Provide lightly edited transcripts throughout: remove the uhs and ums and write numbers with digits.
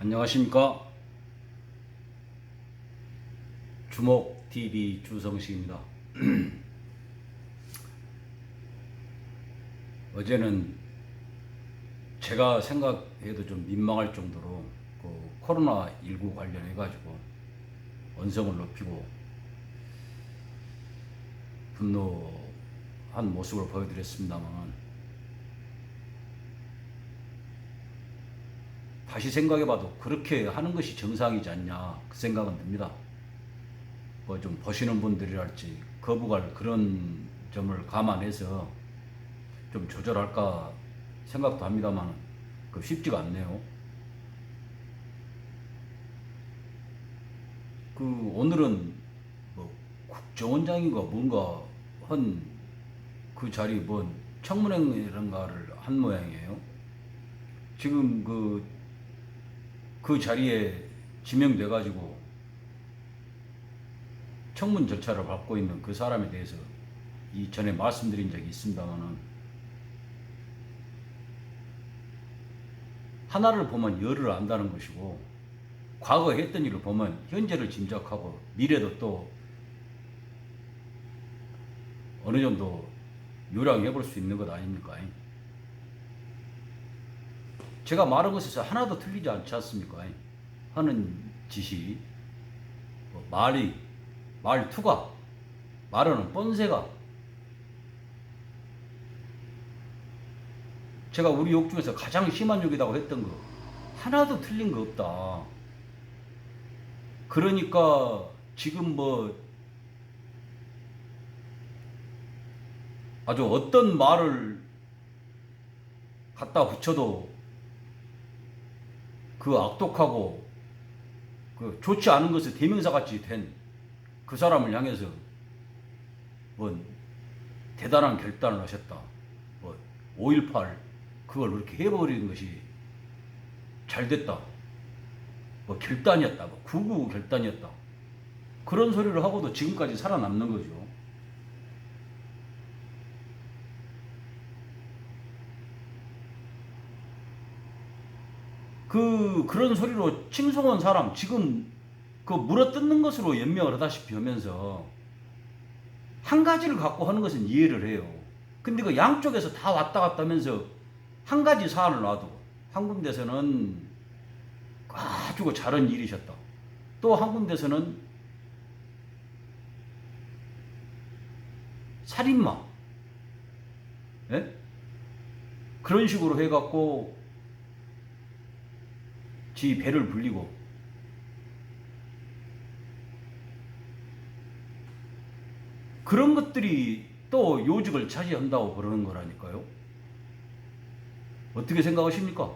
안녕하십니까. 주목TV 주성식입니다. 어제는 제가 생각해도 좀 민망할 정도로 그 코로나19 관련해가지고 언성을 높이고 분노한 모습을 보여드렸습니다만, 다시 생각해봐도 그렇게 하는 것이 정상이지 않냐 그 생각은 듭니다. 뭐 좀 보시는 분들이랄지 거부할 그런 점을 감안해서 좀 조절할까 생각도 합니다만 그 쉽지가 않네요. 그 오늘은 뭐 국정원장인가 뭔가 한 그 자리 뭔 청문회인가를 한 모양이에요. 지금 그 자리에 지명돼 가지고 청문 절차를 밟고 있는 그 사람에 대해서 이전에 말씀드린 적이 있습니다만은, 하나를 보면 열을 안다는 것이고, 과거에 했던 일을 보면 현재를 짐작하고 미래도 또 어느 정도 요량해 볼 수 있는 것 아닙니까? 제가 말한 것에서 하나도 틀리지 않지 않습니까? 하는 짓이, 말투가, 말하는 뻔세가, 제가 우리 욕 중에서 가장 심한 욕이라고 했던 거 하나도 틀린 거 없다. 그러니까 지금 뭐 아주 어떤 말을 갖다 붙여도 그 악독하고 그 좋지 않은 것을 대명사같이 된 그 사람을 향해서 뭐 대단한 결단을 하셨다, 뭐 5.18 그걸 그렇게 해버리는 것이 잘 됐다, 뭐 결단이었다, 뭐 9.99 결단이었다, 그런 소리를 하고도 지금까지 살아남는 거죠. 그런 소리로 칭송한 사람 지금 그 물어뜯는 것으로 연명을 하다시피 하면서 한 가지를 갖고 하는 것은 이해를 해요. 근데 그 양쪽에서 다 왔다 갔다 하면서 한 가지 사안을 놔두고, 한 군데서는 아주 잘한 일이셨다, 또 한 군데서는 살인마, 예? 그런 식으로 해갖고 지 배를 불리고, 그런 것들이 또 요직을 차지한다고 그러는 거라니까요. 어떻게 생각하십니까?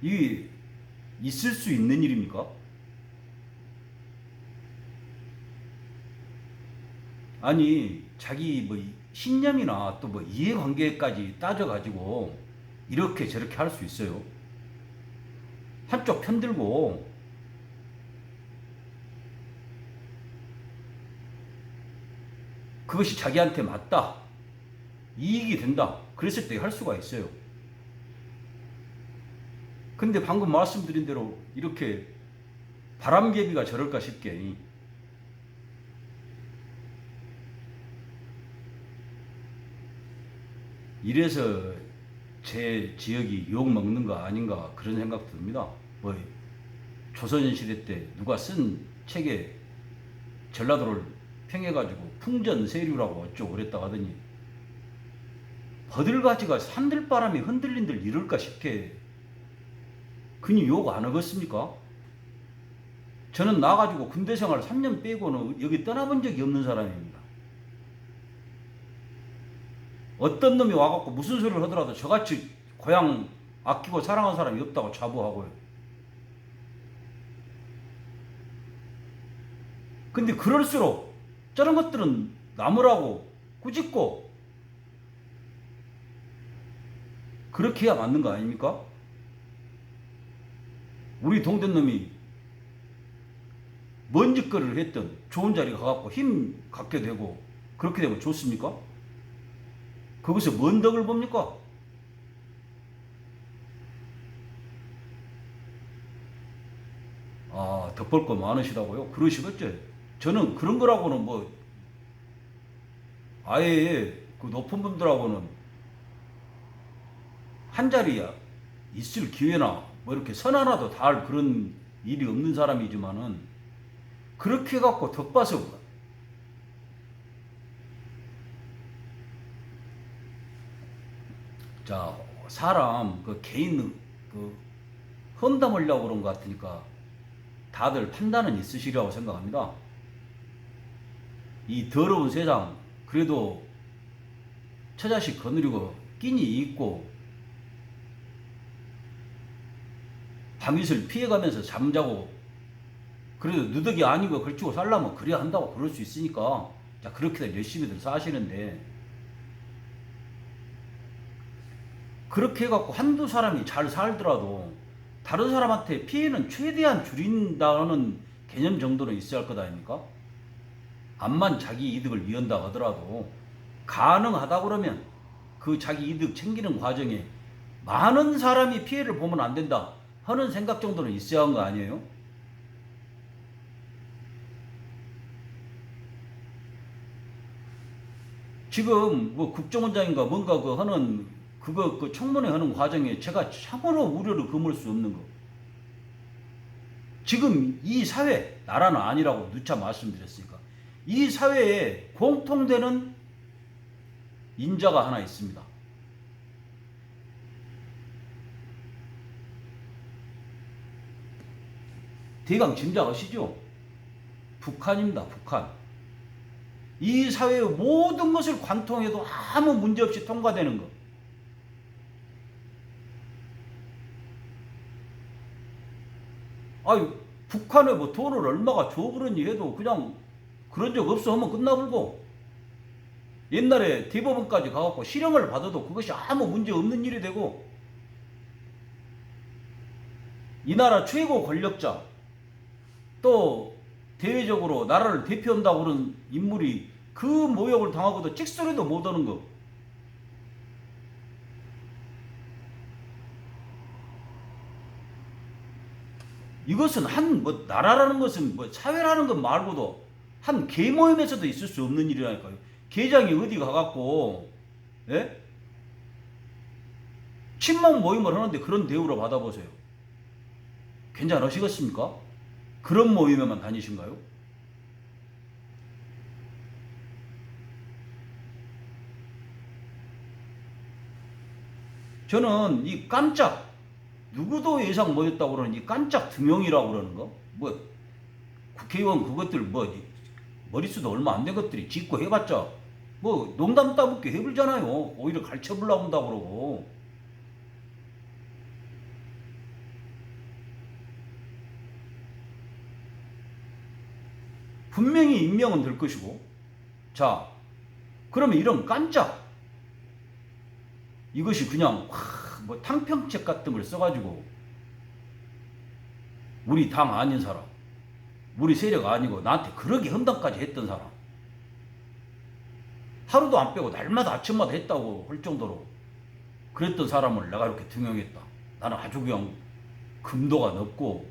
이게 있을 수 있는 일입니까? 아니, 자기 뭐 신념이나 또 뭐 이해관계까지 따져가지고 이렇게 저렇게 할 수 있어요? 한쪽 편들고 그것이 자기한테 맞다, 이익이 된다, 그랬을 때 할 수가 있어요. 근데 방금 말씀드린 대로 이렇게 바람개비가 저럴까 싶게, 이래서 제 지역이 욕 먹는 거 아닌가 그런 생각도 듭니다. 뭐 조선시대 때 누가 쓴 책에 전라도를 평해가지고 풍전세류라고 어쩌고 그랬다 하더니 버들가지가 산들바람이 흔들린들 이럴까 싶게 그니 욕 안 하겠습니까? 저는 나가지고 군대 생활 3년 빼고는 여기 떠나본 적이 없는 사람입니다. 어떤 놈이 와갖고 무슨 소리를 하더라도 저같이 고향 아끼고 사랑하는 사람이 없다고 자부하고요. 근데 그럴수록 저런 것들은 나무라고 꾸짖고 그렇게 해야 맞는 거 아닙니까? 우리 동된 놈이 뭔 짓거리를 했든 좋은 자리 가갖고 힘 갖게 되고 그렇게 되면 좋습니까? 거기서 뭔 덕을 봅니까? 아, 덕볼 거 많으시다고요? 그러시겠죠. 저는 그런 거라고는 뭐 아예 그 높은 분들하고는 한 자리에 있을 기회나 뭐 이렇게 선 하나도 닿을 그런 일이 없는 사람이지만은 그렇게 갖고 덕봐서 자 사람 그 개인 그 험담하려고 그런 것 같으니까 다들 판단은 있으시리라고 생각합니다. 이 더러운 세상 그래도 처자식 거느리고 끼니 있고 밤이슬 피해가면서 잠자고 그래도 누더기 아니고 걸치고 살려면 그래야 한다고 그럴 수 있으니까 자 그렇게들 열심히들 사시는데 그렇게 해갖고 한두 사람이 잘 살더라도 다른 사람한테 피해는 최대한 줄인다는 개념 정도는 있어야 할 것 아닙니까? 암만 자기 이득을 위한다 하더라도 가능하다 그러면 그 자기 이득 챙기는 과정에 많은 사람이 피해를 보면 안 된다 하는 생각 정도는 있어야 한 거 아니에요? 지금 뭐 국정원장인가 뭔가 그 하는 그거 그 청문회 하는 과정에 제가 참으로 우려를 금할 수 없는 거. 지금 이 사회 나라는 아니라고 누차 말씀드렸으니까 이 사회에 공통되는 인자가 하나 있습니다. 대강 짐작하시죠? 북한입니다. 북한. 이 사회의 모든 것을 관통해도 아무 문제 없이 통과되는 것. 아유, 북한에 뭐 돈을 얼마가 줘 그러니 해도 그냥 그런 적 없어 하면 끝나버리고 옛날에 대법원까지 가갖고 실형을 받아도 그것이 아무 문제 없는 일이 되고 이 나라 최고 권력자 또 대외적으로 나라를 대표한다고 그런 인물이 그 모욕을 당하고도 찍소리도 못하는 거. 이것은 한 뭐 나라라는 것은 뭐 사회라는 것 말고도 한 계모임에서도 있을 수 없는 일이라니까요. 계장이 어디 가갖고 예? 친목 모임을 하는데 그런 대우를 받아보세요. 괜찮으시겠습니까? 그런 모임에만 다니신가요? 저는 이 깜짝 누구도 예상 못했다고 그러는 이 깜짝 두 명이라고 그러는 거, 뭐 국회의원 그것들 뭐 머릿수도 얼마 안 된 것들이 짓고 해봤자 뭐 농담 따먹게 해불잖아요. 오히려 가르쳐보려고 한다고 그러고. 분명히 임명은 될 것이고. 자, 그러면 이런 깜짝 이것이 그냥 뭐 탕평책 같은 걸 써가지고 우리 당 아닌 사람, 우리 세력 아니고 나한테 그러게 험담까지 했던 사람 하루도 안 빼고 날마다 아침마다 했다고 할 정도로 그랬던 사람을 내가 이렇게 등용했다. 나는 아주 그냥 금도가 높고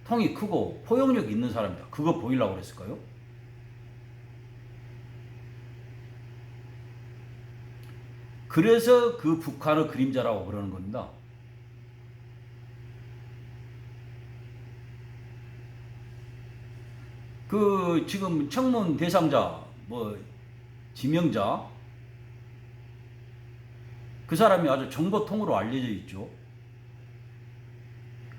통이 크고 포용력이 있는 사람이다. 그거 보이려고 그랬을까요? 그래서 그 북한의 그림자라고 그러는 겁니다. 그 지금 청문 대상자 뭐 지명자 그 사람이 아주 정보통으로 알려져 있죠.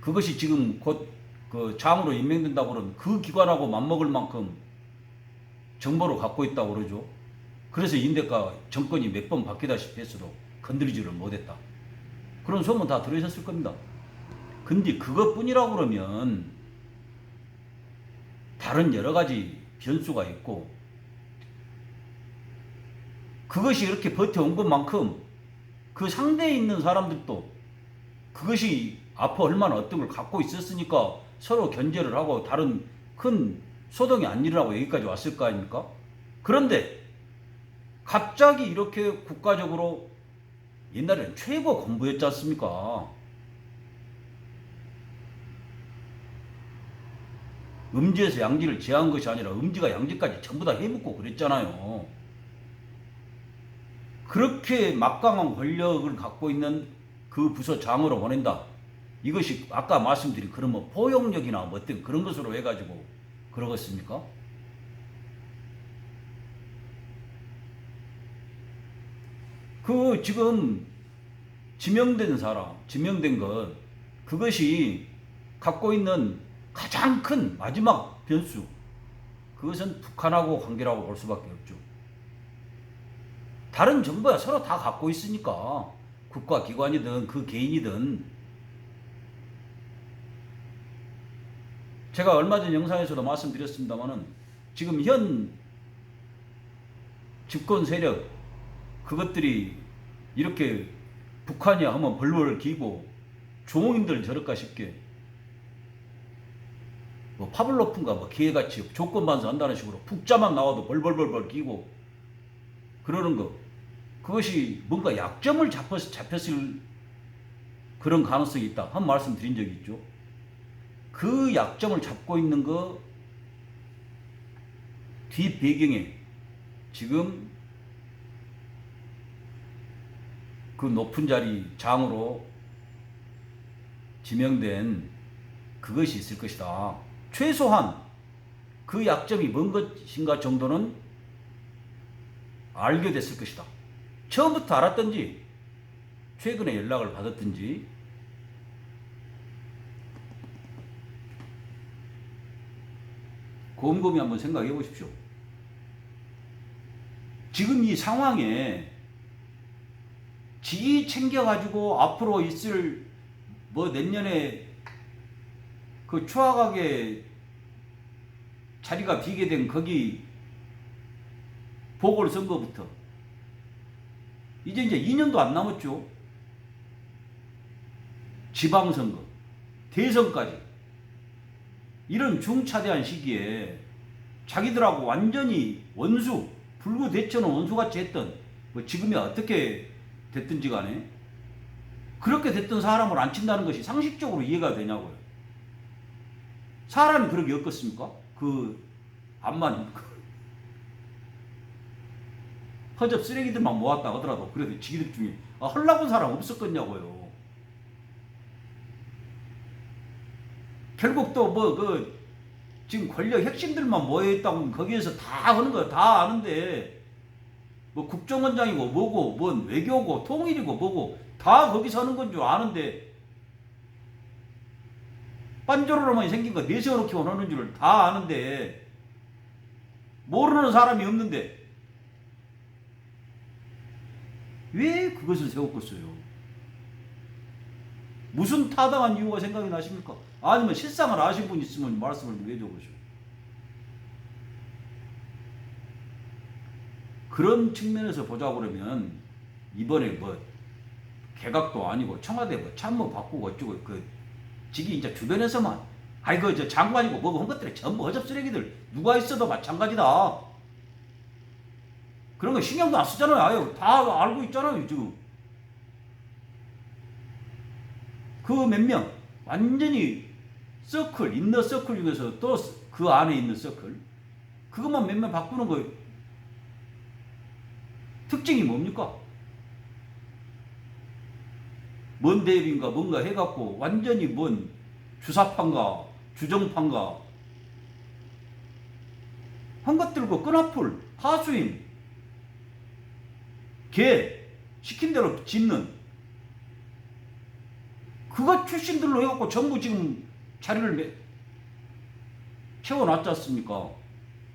그것이 지금 곧 그 장으로 임명된다고 그러는 그 기관하고 맞먹을 만큼 정보를 갖고 있다고 그러죠. 그래서 인대가 정권이 몇 번 바뀌다시피 했어도 건드리지를 못했다. 그런 소문 다 들으셨을 겁니다. 근데 그것뿐이라고 그러면 다른 여러 가지 변수가 있고 그것이 이렇게 버텨온 것만큼 그 상대에 있는 사람들도 그것이 앞으로 얼마나 어떤 걸 갖고 있었으니까 서로 견제를 하고 다른 큰 소동이 안 일어나고 여기까지 왔을 거 아닙니까? 그런데 갑자기 이렇게 국가적으로 옛날에는 최고 건부였지 않습니까? 음지에서 양지를 제한 것이 아니라 음지가 양지까지 전부 다 해먹고 그랬잖아요. 그렇게 막강한 권력을 갖고 있는 그 부서장으로 보낸다. 이것이 아까 말씀드린 그런 뭐 포용력이나 뭐 어떤 그런 것으로 해가지고 그러겠습니까? 그 지금 지명된 사람, 지명된 것, 그것이 갖고 있는 가장 큰 마지막 변수, 그것은 북한하고 관계라고 볼 수밖에 없죠. 다른 정부야 서로 다 갖고 있으니까, 국가기관이든 그 개인이든. 제가 얼마 전 영상에서도 말씀드렸습니다마는 지금 현 집권 세력, 그것들이 이렇게 북한이야 하면 벌벌 기고 종인들 저럴까 싶게 뭐 파블로프인가 뭐 기회같이 조건 반사한다는 식으로 북자만 나와도 벌벌벌벌 기고 그러는 거, 그것이 뭔가 약점을 잡혔을 그런 가능성이 있다 한 말씀 드린 적이 있죠. 그 약점을 잡고 있는 거 뒷 배경에 지금 그 높은 자리 장으로 지명된 그것이 있을 것이다. 최소한 그 약점이 뭔 것인가 정도는 알게 됐을 것이다. 처음부터 알았든지 최근에 연락을 받았든지. 곰곰이 한번 생각해 보십시오. 지금 이 상황에 지 챙겨가지고 앞으로 있을 뭐 내년에 그 추하각에 자리가 비게 된 거기 보궐선거부터 이제 2년도 안 남았죠. 지방선거, 대선까지 이런 중차대한 시기에 자기들하고 완전히 원수, 불구대처는 원수같이 했던 뭐 지금이 어떻게 됐든지 간에 그렇게 됐던 사람을 안 친다는 것이 상식적으로 이해가 되냐고요. 사람이 그렇게 엮었습니까? 그 암만 허접 쓰레기들만 모았다 하더라도 그래도 지기들 중에 헐나본 사람 없었겠냐고요. 결국 또 뭐 그 지금 권력 핵심들만 모여있다고 거기에서 다 하는 거 다 아는데 뭐 국정원장이고 뭐고 뭔 외교고 통일이고 뭐고 다 거기서 하는 건 줄 아는데 빤조로로만 생긴 거 내세워놓기만 하는 줄 다 아는데 모르는 사람이 없는데 왜 그것을 세웠겠어요? 무슨 타당한 이유가 생각이 나십니까? 아니면 실상을 아신 분 있으면 말씀을 왜 해줘보시오. 그런 측면에서 보자고 그러면 이번에 뭐 개각도 아니고 청와대 뭐 참모 바꾸고 어쩌고 그 지기 이제 주변에서만 아이고 저 장관이고 뭐고 한 것들이 전부 허접 쓰레기들 누가 있어도 마찬가지다. 그런 거 신경도 안 쓰잖아요. 아유 다 알고 있잖아요 지금. 그 몇 명 완전히 서클 인너 서클 중에서 또 그 안에 있는 서클 그것만 몇 명 바꾸는 거 특징이 뭡니까? 뭔 대입인가 뭔가 해갖고 완전히 뭔 주사판가 주정판가 한 것들고 끈앞풀 하수인 개 시킨 대로 짓는 그거 출신들로 해갖고 전부 지금 자리를 채워놨지 않습니까?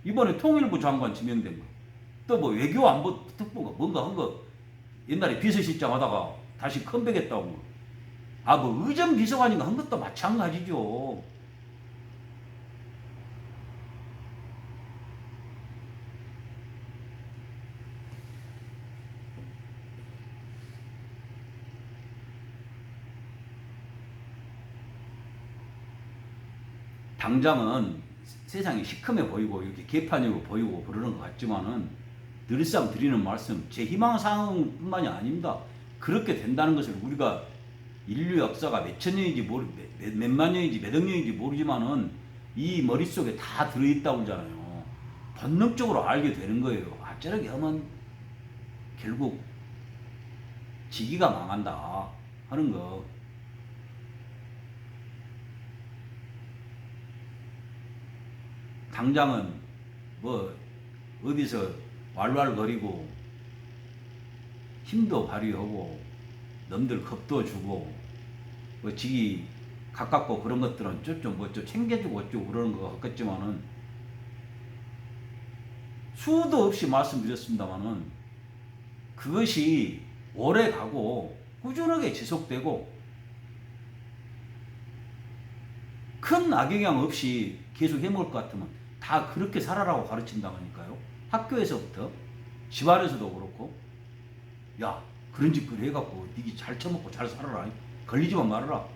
이번에 통일부 장관 지명된 거. 또 뭐 외교안보 특보가 뭔가 한 거 옛날에 비서실장 하다가 다시 컴백했다고. 아 뭐 의전 비서관인가 한 것도 마찬가지죠. 당장은 세상이 시커매 보이고 이렇게 개판으로 보이고 그러는 것 같지만은 늘상 드리는 말씀, 제 희망사항뿐만이 아닙니다. 그렇게 된다는 것을 우리가 인류 역사가 몇천 년인지 몇만 년인지 몇억 년인지 모르지만은 이 머릿속에 다 들어있다고 그러잖아요. 본능적으로 알게 되는 거예요. 아, 저렇게 하면 결국 지기가 망한다 하는 거. 당장은 뭐 어디서 왈왈거리고 힘도 발휘하고 남들 겁도 주고 뭐 지기 가깝고 그런 것들은 좀 뭐 좀 챙겨주고 어쩌고 그러는 것 같겠지만은 수도 없이 말씀드렸습니다만은 그것이 오래 가고 꾸준하게 지속되고 큰 악영향 없이 계속 해먹을 것 같으면 다 그렇게 살아라고 가르친다니까요. 학교에서부터 집안에서도 그렇고 야 그런 짓 그래 해갖고 니기 잘 처먹고 잘 살아라. 걸리지만 말아라.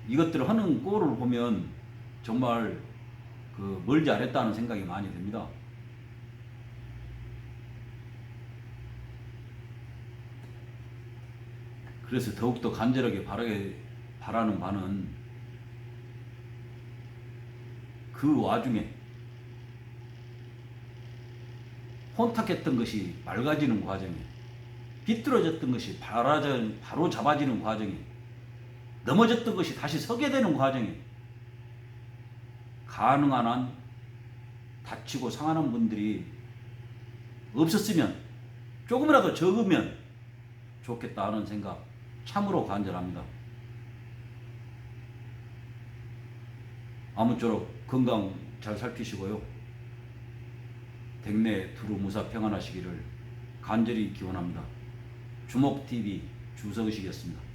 이것들을 하는 꼴을 보면 정말 그 뭘 잘했다는 생각이 많이 듭니다. 그래서 더욱더 간절하게 바라는 바는 그 와중에 혼탁했던 것이 맑아지는 과정에 비뚤어졌던 것이 바로 잡아지는 과정에 넘어졌던 것이 다시 서게 되는 과정에 가능한 한 다치고 상하는 분들이 없었으면 조금이라도 적으면 좋겠다 하는 생각 참으로 간절합니다. 아무쪼록 건강 잘 살피시고요. 댁내 두루 무사 평안하시기를 간절히 기원합니다. 주목TV 주석의식이었습니다.